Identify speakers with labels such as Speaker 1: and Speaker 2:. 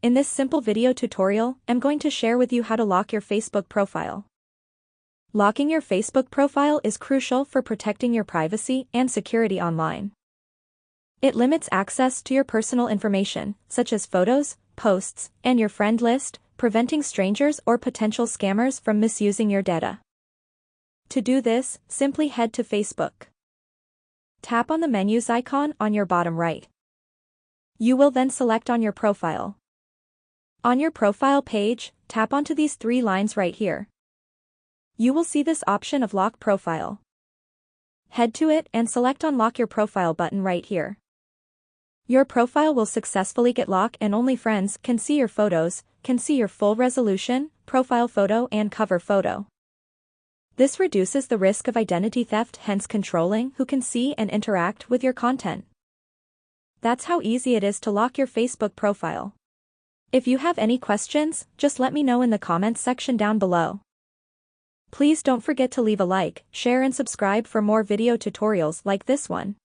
Speaker 1: In this simple video tutorial, I'm going to share with you how to lock your Facebook profile. Locking your Facebook profile is crucial for protecting your privacy and security online. It limits access to your personal information, such as photos, posts, and your friend list, preventing strangers or potential scammers from misusing your data. To do this, simply head to Facebook. Tap on the menus icon on your bottom right. You will then select on your profile. On your profile page, tap onto these three lines right here. You will see this option of Lock Profile. Head to it and select Unlock Your Profile button right here. Your profile will successfully get locked and only friends can see your photos, can see your full resolution, profile photo and cover photo. This reduces the risk of identity theft, hence controlling who can see and interact with your content. That's how easy it is to lock your Facebook profile. If you have any questions, just let me know in the comments section down below. Please don't forget to leave a like, share and subscribe for more video tutorials like this one.